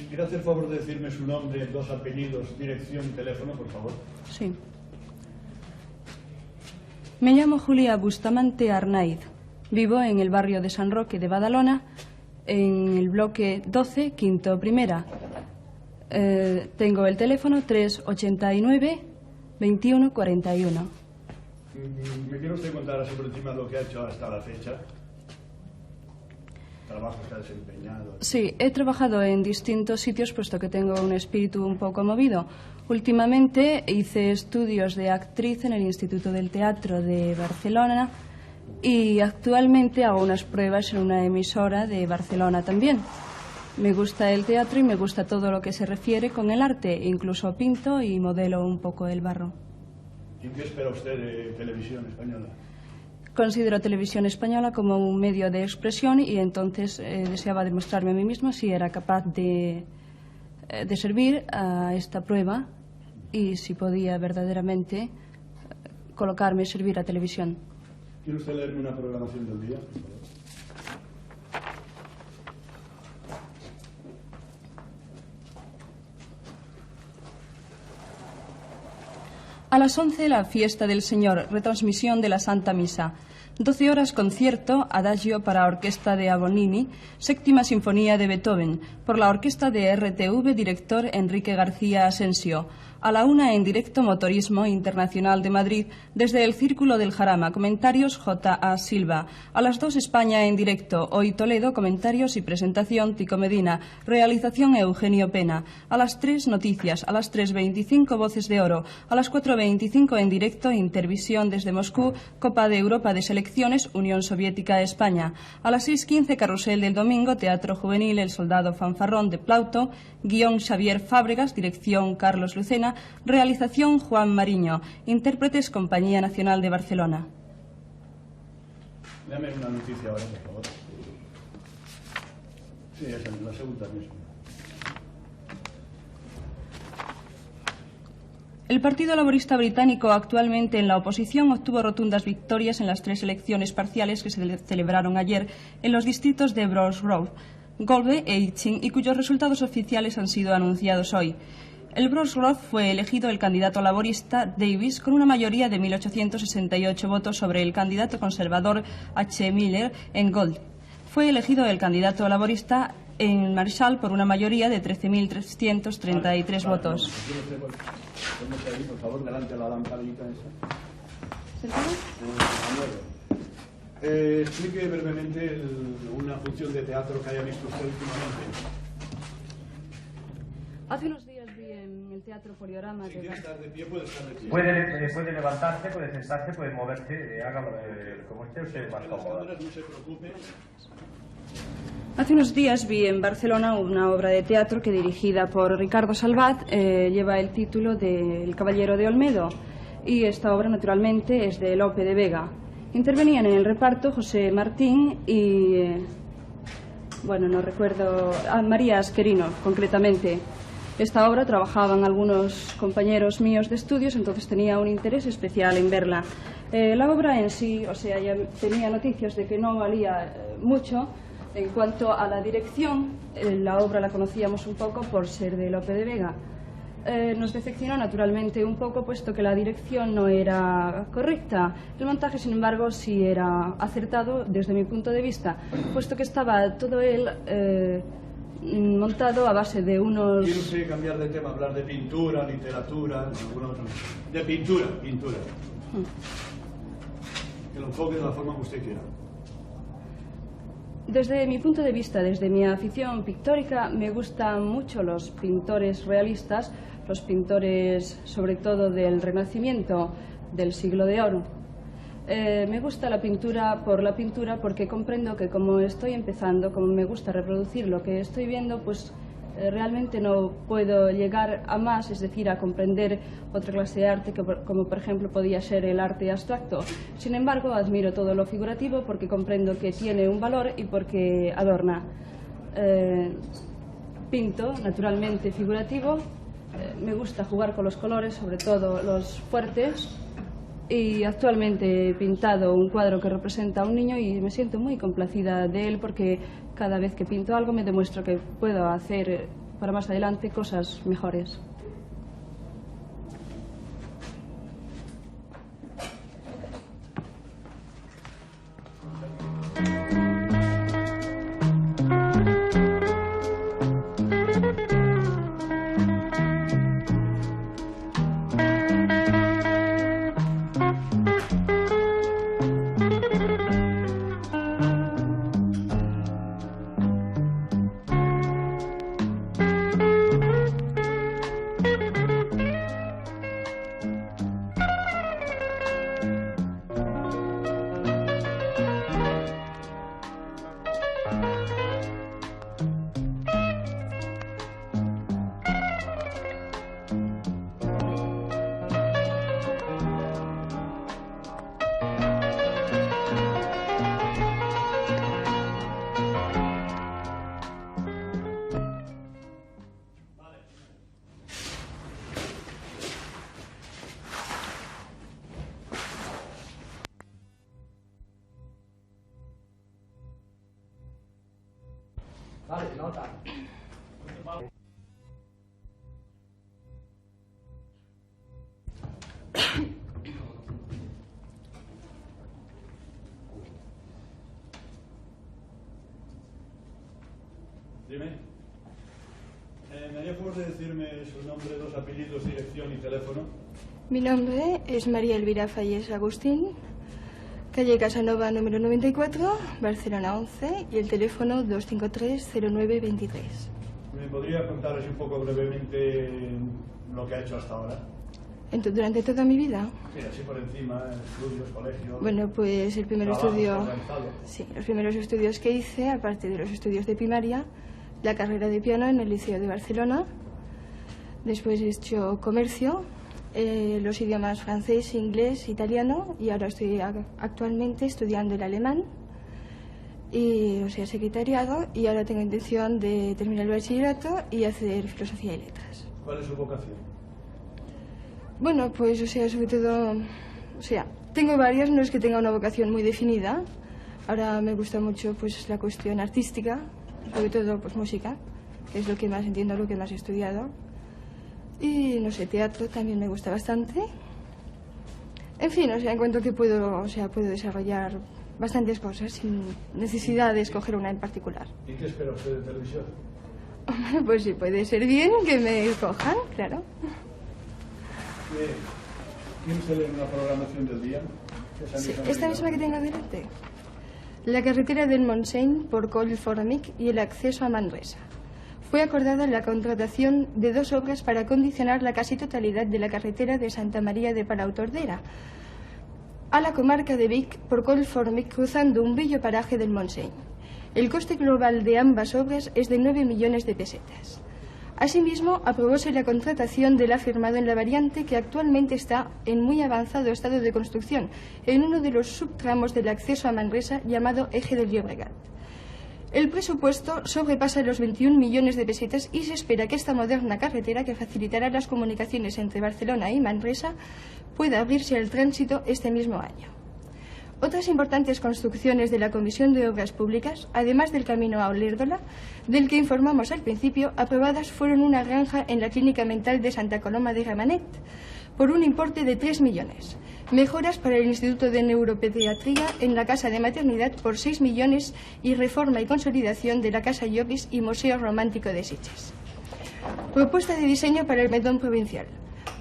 ¿Quiere hacer favor de decirme su nombre, dos apellidos, dirección y teléfono, por favor? Sí. Me llamo Julia Bustamante Arnaiz. Vivo en el barrio de San Roque de Badalona, en el bloque 12, quinto primera. Tengo el teléfono 389 21 41. ¿Me quiere usted contar así por encima lo que ha hecho hasta la fecha? ¿Trabajos que ha desempeñado? Sí, he trabajado en distintos sitios puesto que tengo un espíritu un poco movido. Últimamente hice estudios de actriz en el Instituto del Teatro de Barcelona y actualmente hago unas pruebas en una emisora de Barcelona también. Me gusta el teatro y me gusta todo lo que se refiere con el arte, incluso pinto y modelo un poco el barro. ¿Y qué espera usted de Televisión Española? Considero Televisión Española como un medio de expresión y entonces deseaba demostrarme a mí misma si era capaz de servir a esta prueba y si podía verdaderamente colocarme y servir a televisión. ¿Quiere usted leerme una programación del día? A las 11 la fiesta del Señor, retransmisión de la Santa Misa. 12 horas concierto, adagio para orquesta de Agonini, séptima sinfonía de Beethoven, por la orquesta de RTV, director Enrique García Asensio. A la 1 en directo Motorismo Internacional de Madrid, desde el Círculo del Jarama, comentarios J.A. Silva. A las 2 España en directo, Hoy Toledo, comentarios y presentación Tico Medina, realización Eugenio Pena. A las 3 Noticias, a las 3:25 Voces de Oro, a las 4:25 en directo Intervisión desde Moscú, Copa de Europa de Selecciones, Unión Soviética España. A las 6:15 Carrusel del Domingo, Teatro Juvenil El Soldado Fanfarrón de Plauto, guión Xavier Fábregas, dirección Carlos Lucena, realización Juan Mariño, intérpretes Compañía Nacional de Barcelona. Dame una noticia ahora, por favor. Sí, esa es la segunda misma. El Partido Laborista Británico, actualmente en la oposición, obtuvo rotundas victorias en las 3 elecciones parciales que se celebraron ayer en los distritos de Bromsgrove, Galway e Itchin y cuyos resultados oficiales han sido anunciados hoy. En Bromsgrove fue elegido el candidato laborista Davis con una mayoría de 1.868 votos sobre el candidato conservador H. Miller en Gold. Fue elegido el candidato laborista en Marshall por una mayoría de 13.333 votos. Póngase ahí, por favor, delante de la lamparita esa. Explique brevemente una función de teatro que haya visto usted últimamente. Hace unos días vi en el Teatro Poliorama... Si quiere estar de pie, puede estar de pie. Puede levantarse, puede sentarse, puede moverse, hágalo como esté usted más cómodo. No se preocupe. Hace unos días vi en Barcelona una obra de teatro que, dirigida por Ricardo Salvat, lleva el título de El Caballero de Olmedo, y esta obra naturalmente es de Lope de Vega. Intervenían en el reparto José Martín y bueno, no recuerdo, María Asquerino concretamente. Esta obra trabajaban algunos compañeros míos de estudios, entonces tenía un interés especial en verla. La obra en sí, o sea, ya tenía noticias de que no valía mucho. En cuanto a la dirección, la obra la conocíamos un poco por ser de Lope de Vega. Nos decepcionó naturalmente un poco, puesto que la dirección no era correcta. El montaje, sin embargo, sí era acertado desde mi punto de vista, puesto que estaba todo él montado a base de unos... ¿Quiere usted cambiar de tema, hablar de pintura, literatura, alguna otra? De pintura. Que lo enfoque de la forma que usted quiera. Desde mi punto de vista, desde mi afición pictórica, me gustan mucho los pintores realistas, los pintores sobre todo del Renacimiento, del Siglo de Oro. Me gusta la pintura porque comprendo que como estoy empezando, como me gusta reproducir lo que estoy viendo, pues realmente no puedo llegar a más, es decir, a comprender otra clase de arte como por ejemplo podía ser el arte abstracto. Sin embargo, admiro todo lo figurativo porque comprendo que tiene un valor y porque adorna. Pinto, naturalmente, figurativo. Me gusta jugar con los colores, sobre todo los fuertes, y actualmente he pintado un cuadro que representa a un niño y me siento muy complacida de él porque cada vez que pinto algo me demuestra que puedo hacer para más adelante cosas mejores. Vale, nota. Dime. ¿Me haría favor de decirme su nombre, dos apellidos, dirección y teléfono? Mi nombre es María Elvira Falles Agustín, calle Casanova número 94, Barcelona 11, y el teléfono 253-0923. ¿Me podría contar así un poco brevemente lo que ha hecho hasta ahora? Durante toda mi vida. Sí, así por encima, estudios, colegios. Bueno, pues el primer estudio. Organizado. Sí, los primeros estudios que hice, aparte de los estudios de primaria, la carrera de piano en el Liceo de Barcelona. Después he hecho comercio, los idiomas francés, inglés, italiano, y ahora estoy actualmente estudiando el alemán. Y, o sea, secretariado, y ahora tengo intención de terminar el bachillerato y hacer filosofía y letras. ¿Cuál es su vocación? Bueno, pues, o sea, sobre todo, o sea, tengo varias, no es que tenga una vocación muy definida. Ahora me gusta mucho, pues, la cuestión artística, sobre todo, pues, música, que es lo que más entiendo, lo que más he estudiado. Y, no sé, teatro también me gusta bastante. En fin, o sea, encuentro que puedo desarrollar bastantes cosas sin necesidad de escoger una en particular. ¿Y qué espera usted de televisión? Pues sí, puede ser bien que me escojan, claro. ¿Quién se lee en la programación del día? Sí, esta misma que tengo delante. La carretera del Montseny por Collformic y el acceso a Manresa. Fue acordada la contratación de 2 obras para acondicionar la casi totalidad de la carretera de Santa María de Palautordera a la comarca de Vic por Collformic, cruzando un bello paraje del Montseny. El coste global de ambas obras es de 9 millones de pesetas. Asimismo, aprobóse la contratación del afirmado en la variante, que actualmente está en muy avanzado estado de construcción en uno de los subtramos del acceso a Manresa llamado Eje del Llobregat. El presupuesto sobrepasa los 21 millones de pesetas y se espera que esta moderna carretera, que facilitará las comunicaciones entre Barcelona y Manresa, pueda abrirse al tránsito este mismo año. Otras importantes construcciones de la Comisión de Obras Públicas, además del camino a Olérdola, del que informamos al principio, aprobadas fueron una granja en la Clínica Mental de Santa Coloma de Gramenet, por un importe de 3 millones. Mejoras para el Instituto de Neuropediatría en la Casa de Maternidad por 6 millones y reforma y consolidación de la Casa Llopis y Museo Romántico de Sitges. Propuesta de diseño para el pendón provincial.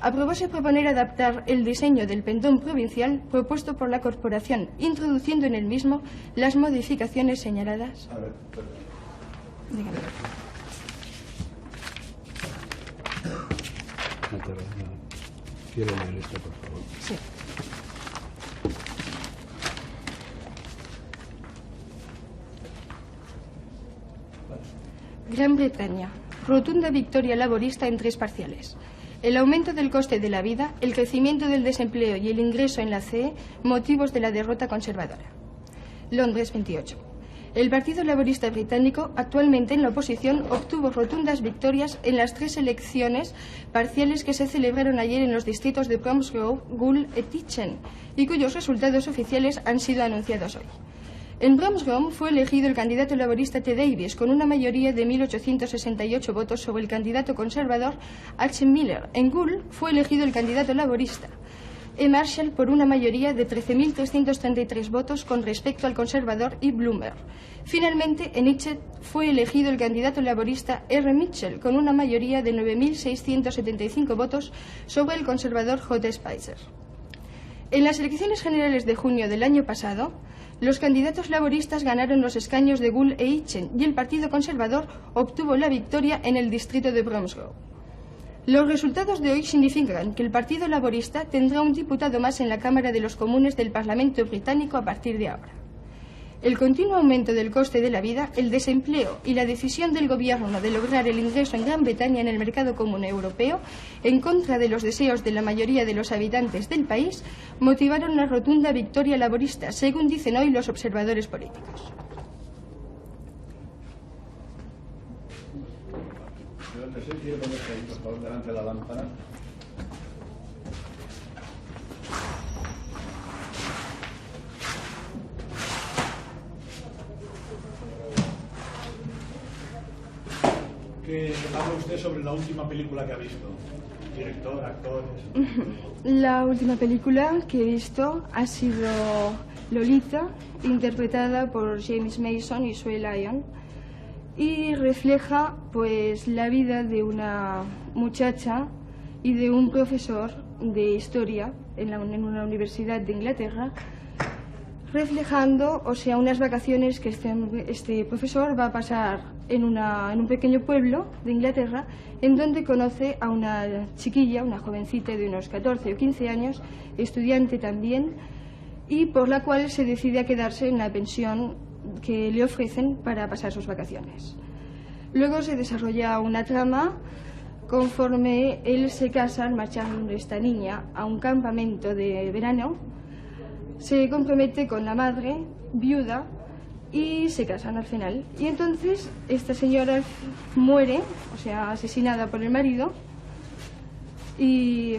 Aprobóse proponer adaptar el diseño del pendón provincial propuesto por la corporación, introduciendo en el mismo las modificaciones señaladas. A ver, perdón. Dígame. ¿Quiere leer esto, por favor? Sí. Gran Bretaña. Rotunda victoria laborista en 3 parciales. El aumento del coste de la vida, el crecimiento del desempleo y el ingreso en la CE, motivos de la derrota conservadora. Londres, 28. El Partido Laborista Británico, actualmente en la oposición, obtuvo rotundas victorias en las 3 elecciones parciales que se celebraron ayer en los distritos de Bromsgrove, Goole y Itchen, y cuyos resultados oficiales han sido anunciados hoy. En Bromsgrove fue elegido el candidato laborista T. Davis con una mayoría de 1.868 votos sobre el candidato conservador H. Miller. En Goole fue elegido el candidato laborista E. Marshall por una mayoría de 13.333 votos con respecto al conservador E. Bloomer. Finalmente, en Itchen fue elegido el candidato laborista R. Mitchell con una mayoría de 9.675 votos sobre el conservador J. Spicer. En las elecciones generales de junio del año pasado, los candidatos laboristas ganaron los escaños de Goole e Itchen y el Partido Conservador obtuvo la victoria en el distrito de Bromsgrove. Los resultados de hoy significan que el Partido Laborista tendrá un diputado más en la Cámara de los Comunes del Parlamento británico a partir de ahora. El continuo aumento del coste de la vida, el desempleo y la decisión del Gobierno de lograr el ingreso en Gran Bretaña en el mercado común europeo, en contra de los deseos de la mayoría de los habitantes del país, motivaron una rotunda victoria laborista, según dicen hoy los observadores políticos. ¿Quiere ponerse ahí, por favor, delante de la lámpara? ¿Qué habla usted sobre la última película que ha visto? Director, actores. La última película que he visto ha sido Lolita, interpretada por James Mason y Sue Lyon, y refleja pues la vida de una muchacha y de un profesor de historia en una universidad de Inglaterra, reflejando, unas vacaciones que este profesor va a pasar en un pequeño pueblo de Inglaterra, en donde conoce a una chiquilla, una jovencita de unos 14 o 15 años, estudiante también, y por la cual se decide a quedarse en la pensión que le ofrecen para pasar sus vacaciones. Luego se desarrolla una trama conforme él se casa, marchando esta niña a un campamento de verano, se compromete con la madre, viuda, y se casan al final. Y entonces esta señora muere, asesinada por el marido, y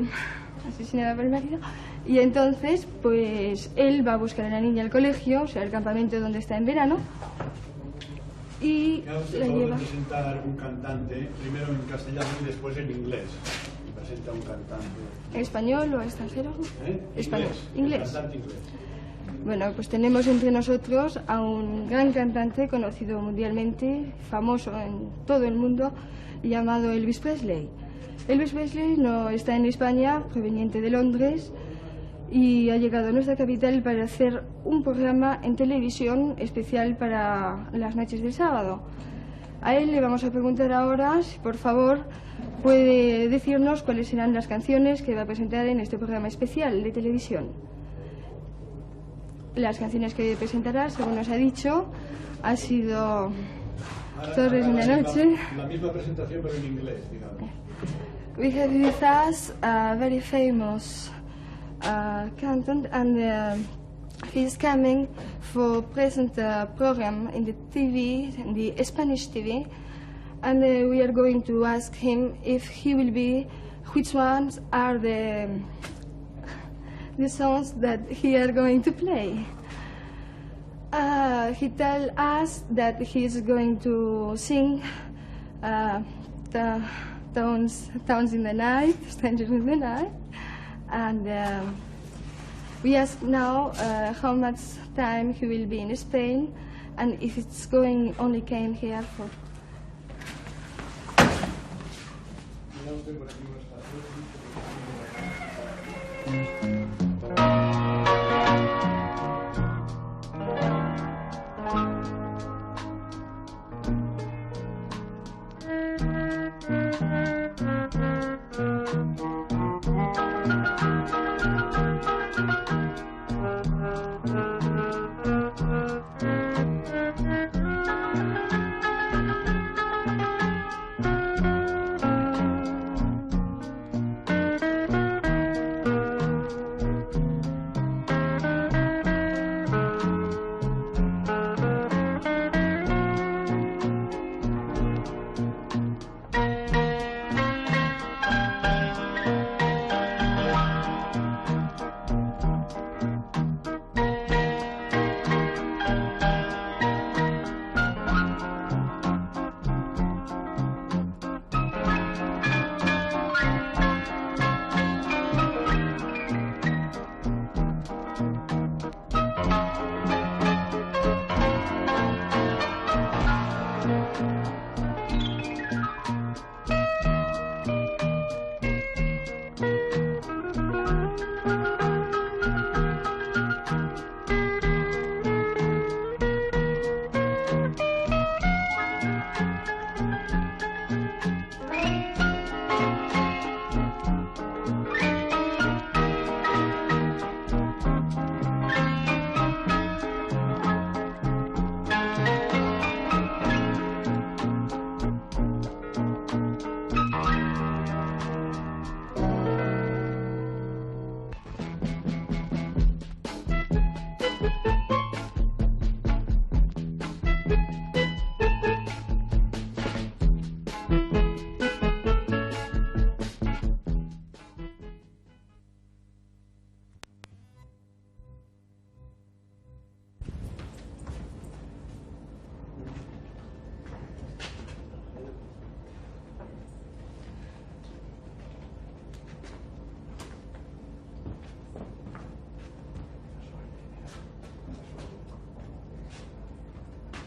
entonces pues él va a buscar a la niña al colegio, al campamento donde está en verano, y la lleva. Presentar un cantante, primero en castellano y después en inglés. Presenta un cantante. ¿Español o extranjero? Español. Inglés. Cantante inglés. Bueno, pues tenemos entre nosotros a un gran cantante conocido mundialmente, famoso en todo el mundo, llamado Elvis Presley. Elvis Presley no está en España, proveniente de Londres, y ha llegado a nuestra capital para hacer un programa en televisión especial para las noches del sábado. A él le vamos a preguntar ahora si, por favor, puede decirnos cuáles serán las canciones que va a presentar en este programa especial de televisión. Las canciones que presentará, según nos ha dicho, ha sido Torres de una noche. La misma presentación, pero en inglés, digamos. We have with us a very famous cantant, and he's coming for present a program in the TV, in the Spanish TV, and we are going to ask him if he will be, which ones are the songs that he are going to play. He tell us that he is going to sing the Towns in the Night, Strangers in the Night, and we ask now how much time he will be in Spain, and if it's going only came here for.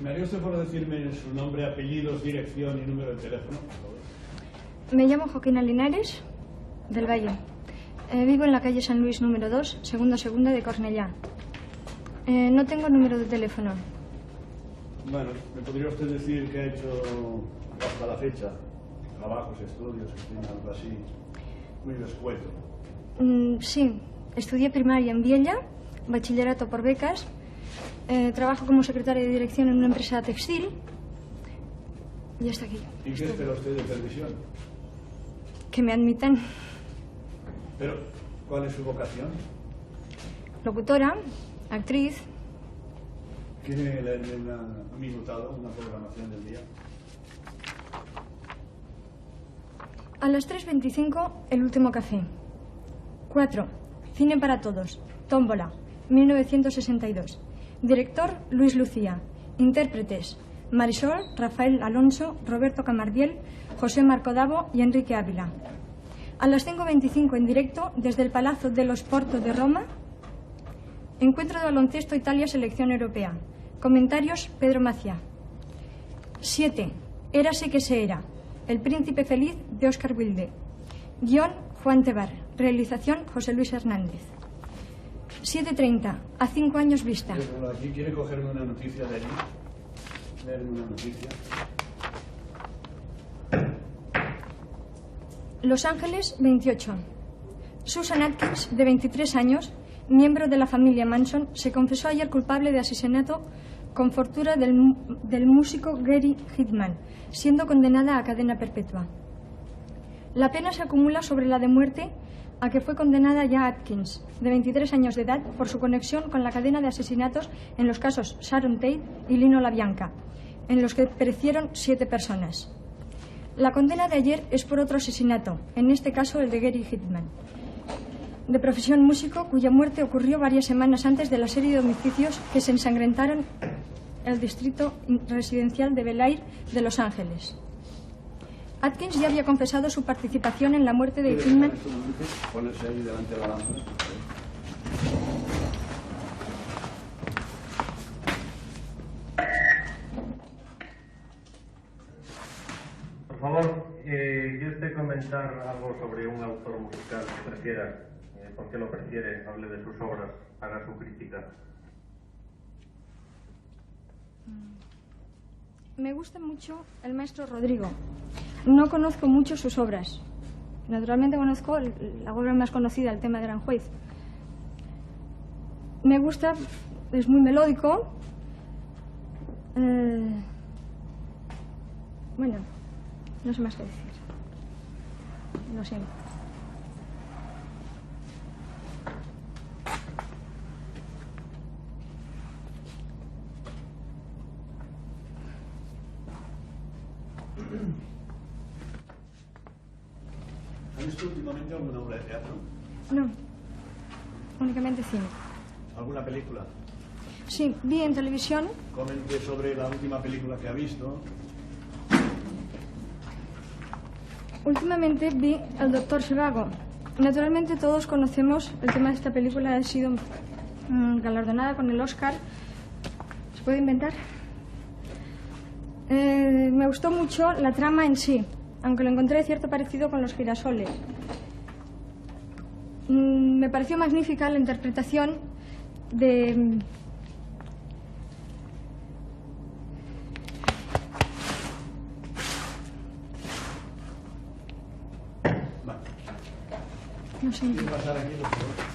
¿Me haría usted por decirme su nombre, apellidos, dirección y número de teléfono, por favor? Me llamo Joaquina Linares, del Valle. Vivo en la calle San Luis número 2, segunda de Cornellá. No tengo número de teléfono. Bueno, ¿me podría usted decir qué ha hecho hasta la fecha? Trabajos, estudios, algo así, muy escueto. Sí, estudié primaria en Viella, bachillerato por becas. Trabajo como secretaria de dirección en una empresa textil y hasta aquí. ¿Y qué espera usted de televisión? Que me admitan. Pero, ¿cuál es su vocación? Locutora, actriz. ¿Quiere leerme un minutado, una programación del día? A las 3:25, El último café. 4. Cine para todos. Tómbola, 1962. Director, Luis Lucía. Intérpretes, Marisol, Rafael Alonso, Roberto Camardiel, José Marco Davo y Enrique Ávila. A las 5:25 en directo, desde el Palazzo dello Sport de Roma, encuentro de baloncesto Italia Selección Europea. Comentarios, Pedro Macia. 7. Érase que se era. El príncipe feliz de Oscar Wilde. Guión, Juan Tebar. Realización, José Luis Hernández. 7:30, a 5 años vista. Aquí quiere cogerme una noticia de allí. Leerme una noticia. Los Ángeles, 28. Susan Atkins, de 23 años, miembro de la familia Manson, se confesó ayer culpable de asesinato con fortuna del músico Gary Hitman, siendo condenada a cadena perpetua. La pena se acumula sobre la de muerte a que fue condenada ya Atkins, de 23 años de edad, por su conexión con la cadena de asesinatos en los casos Sharon Tate y Lino LaBianca, en los que perecieron 7 personas. La condena de ayer es por otro asesinato, en este caso el de Gary Hitman, de profesión músico, cuya muerte ocurrió varias semanas antes de la serie de homicidios que se ensangrentaron el distrito residencial de Bel Air de Los Ángeles. Atkins ya había confesado su participación en la muerte de Hitman. Ponerse ahí delante de la lámpara. Por favor, ¿quiere usted comentar algo sobre un autor musical que prefiera? ¿Por qué lo prefiere? Hable de sus obras, haga su crítica. Me gusta mucho el maestro Rodrigo. No conozco mucho sus obras. Naturalmente conozco la obra más conocida, El tema de Aranjuez. Me gusta, es muy melódico. Bueno, no sé más qué decir. Lo siento. ¿Ha visto últimamente alguna obra de teatro? No, únicamente cine. ¿Alguna película? Sí, vi en televisión. Comente sobre la última película que ha visto. Últimamente vi El Doctor Zhivago. Naturalmente todos conocemos el tema de esta película, ha sido galardonada con el Oscar. ¿Se puede inventar? Me gustó mucho la trama en sí, aunque lo encontré de cierto parecido con Los girasoles. Me pareció magnífica la interpretación de... No sé. Pasar aquí, por favor.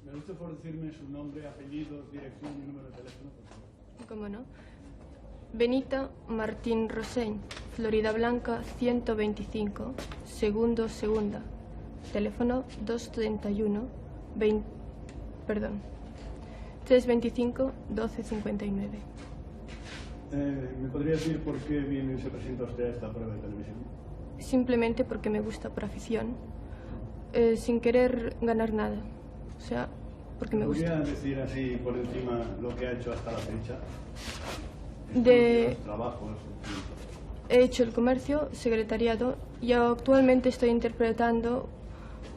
¿Me gusta por decirme su nombre, apellidos, dirección y número de teléfono, por favor? ¿Cómo no? Benita Martín Rosell, Florida Blanca 125, segunda. Teléfono 325 1259. ¿Me podría decir por qué viene y se presenta usted a esta prueba de televisión? Simplemente porque me gusta por afición, sin querer ganar nada. O sea, porque me gusta. ¿Podría decir así por encima lo que ha hecho hasta la fecha? De trabajos. He hecho el comercio, secretariado y actualmente estoy interpretando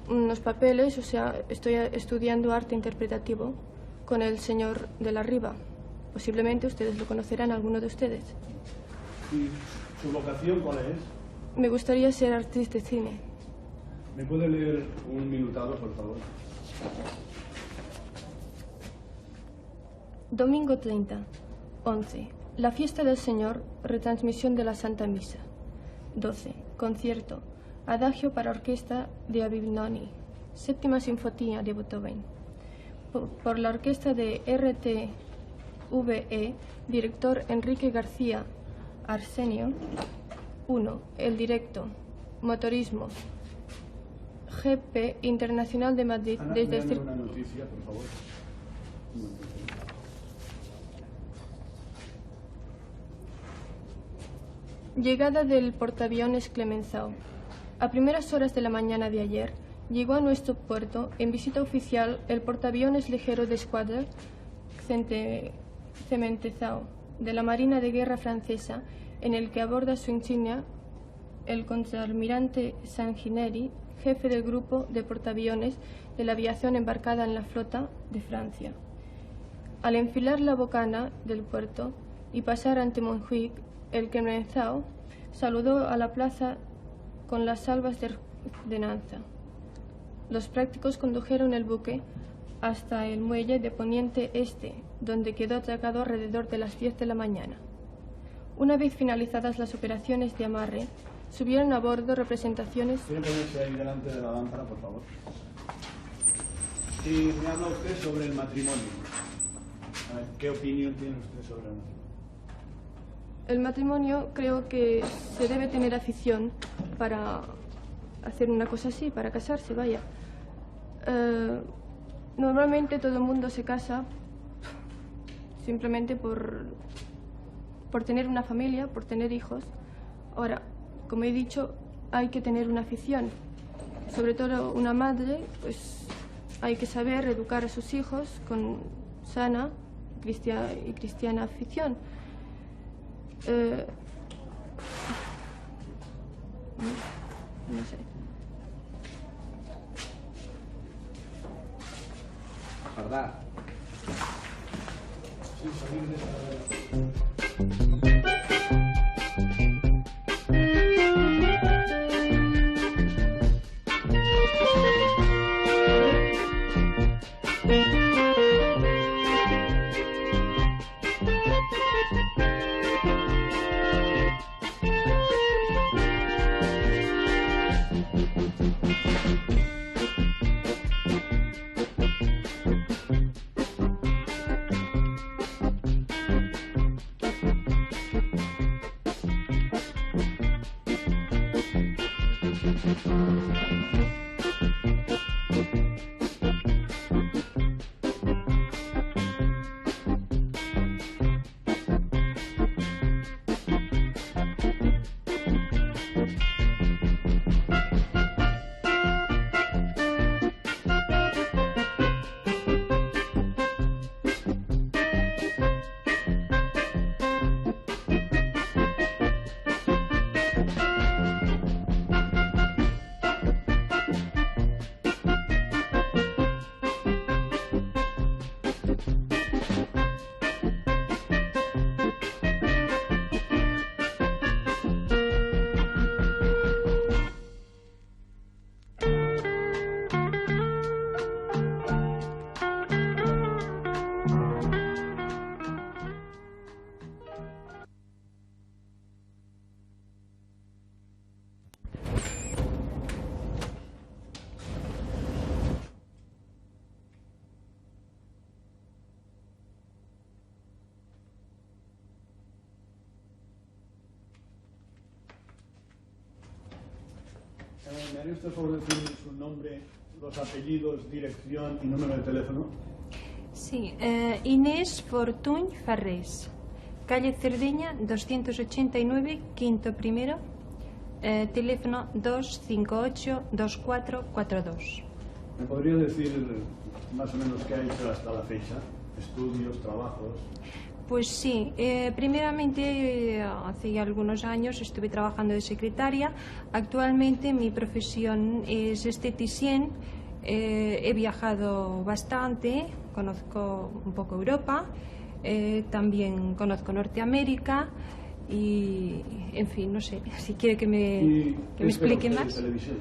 unos papeles, o sea, estoy estudiando arte interpretativo con el señor de la Riva. Posiblemente ustedes lo conocerán, alguno de ustedes. ¿Y su vocación cuál es? Me gustaría ser artista de cine. ¿Me puede leer un minutado, por favor? Domingo 30, 11. La fiesta del Señor, retransmisión de la Santa Misa. 12. Concierto. Adagio para orquesta de Avignoni. Séptima Sinfonía de Beethoven. Por la orquesta de RTVE, director Enrique García Arsenio. 1. El directo. Motorismo. GP Internacional de Madrid. Ana, Desde el una noticia, por favor. Llegada del portaaviones Clemenceau. A primeras horas de la mañana de ayer, llegó a nuestro puerto, en visita oficial, el portaaviones ligero de escuadra Cementezau, de la Marina de Guerra francesa, en el que aborda su insignia el contraalmirante Sanguineri, jefe del grupo de portaaviones de la aviación embarcada en la flota de Francia. Al enfilar la bocana del puerto y pasar ante Montjuic, el Clemenceau saludó a la plaza con las salvas de ordenanza. Los prácticos condujeron el buque hasta el muelle de Poniente Este, donde quedó atracado alrededor de las 10 de la mañana. Una vez finalizadas las operaciones de amarre, subieron a bordo representaciones... ¿Puede ponerse ahí delante de la lámpara, por favor? Y me habla usted sobre el matrimonio. A ver, ¿qué opinión tiene usted sobre el matrimonio? El matrimonio creo que se debe tener afición para hacer una cosa así, para casarse, vaya. Normalmente todo el mundo se casa simplemente por por tener una familia, por tener hijos. Ahora, como he dicho, hay que tener una afición. Sobre todo una madre, pues hay que saber educar a sus hijos con sana y cristiana afición. No sé. ¿Verdad? ¿Me haría usted favor de decir su nombre, los apellidos, dirección y número de teléfono? Sí, Inés Fortuny Farrés, calle Cerdeña 289, quinto primero, teléfono 258-2442. ¿Me podría decir más o menos qué ha hecho hasta la fecha? ¿Estudios, trabajos? Pues sí, primeramente hace ya algunos años estuve trabajando de secretaria. Actualmente mi profesión es esteticien. He viajado bastante, conozco un poco Europa, también conozco Norteamérica y, en fin, no sé, si quiere que me explique más. ¿Televisión?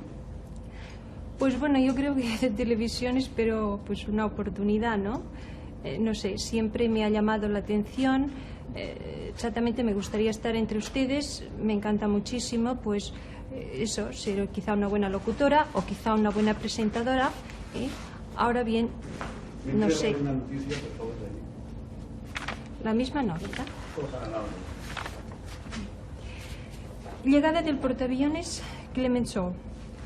Pues bueno, yo creo que de televisión espero pues una oportunidad, ¿no? No sé, siempre me ha llamado la atención, exactamente me gustaría estar entre ustedes, me encanta muchísimo, pues eso, ser quizá una buena locutora o quizá una buena presentadora. Ahora bien, no sé. Una noticia, por favor, de ahí. La misma no, ¿verdad? Cosa agradable. Llegada del portaaviones Clemenceau.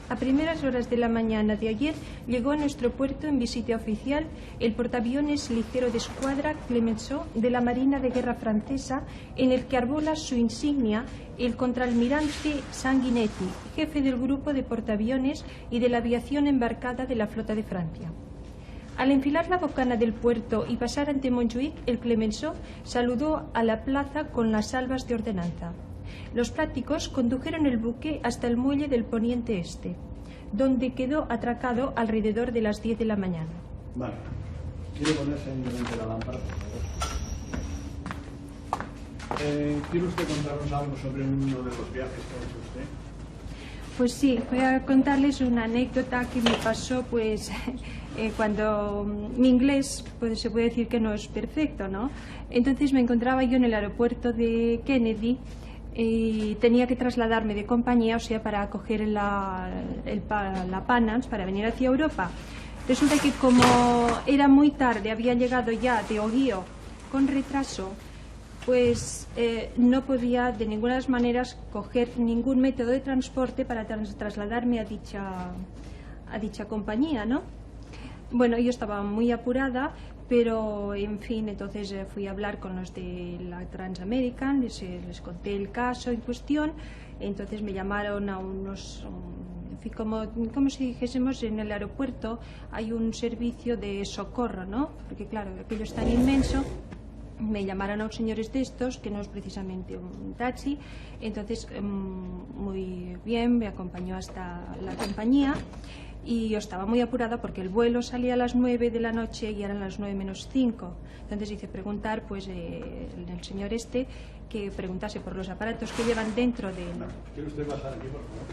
A primeras horas de la mañana de ayer llegó a nuestro puerto en visita oficial el portaaviones ligero de escuadra Clemenceau de la Marina de Guerra francesa, en el que arbola su insignia el contraalmirante Sanguinetti, jefe del grupo de portaaviones y de la aviación embarcada de la flota de Francia. Al enfilar la bocana del puerto y pasar ante Montjuïc, el Clemenceau saludó a la plaza con las salvas de ordenanza. Los prácticos condujeron el buque hasta el muelle del poniente este, donde quedó atracado alrededor de las 10 de la mañana. Vale. ¿Quiere ponerse en delante de la lámpara, por favor? ¿Quiere usted contarnos algo sobre uno de los viajes que ha hecho usted? Pues sí, voy a contarles una anécdota que me pasó, pues, cuando mi inglés, pues, se puede decir que no es perfecto, ¿no? Entonces me encontraba yo en el aeropuerto de Kennedy y tenía que trasladarme de compañía, o sea, para coger la Panams para venir hacia Europa. Resulta que como era muy tarde, había llegado ya de Ohio con retraso, pues no podía de ninguna de las maneras coger ningún método de transporte para trasladarme a dicha compañía, ¿no? Bueno, yo estaba muy apurada, Pero, en fin, entonces fui a hablar con los de la Transamerican, les conté el caso en cuestión, entonces me llamaron a unos, en fin, como si dijésemos, en el aeropuerto hay un servicio de socorro, ¿no? Porque claro, aquello es tan inmenso. Me llamaron a unos señores de estos, que no es precisamente un taxi, entonces muy bien, me acompañó hasta la compañía. Y yo estaba muy apurada porque el vuelo salía a las 9 de la noche y eran las 9 menos 5. Entonces hice preguntar, pues, el señor este, que preguntase por los aparatos que llevan dentro de... ¿Quiere usted pasar aquí, por favor?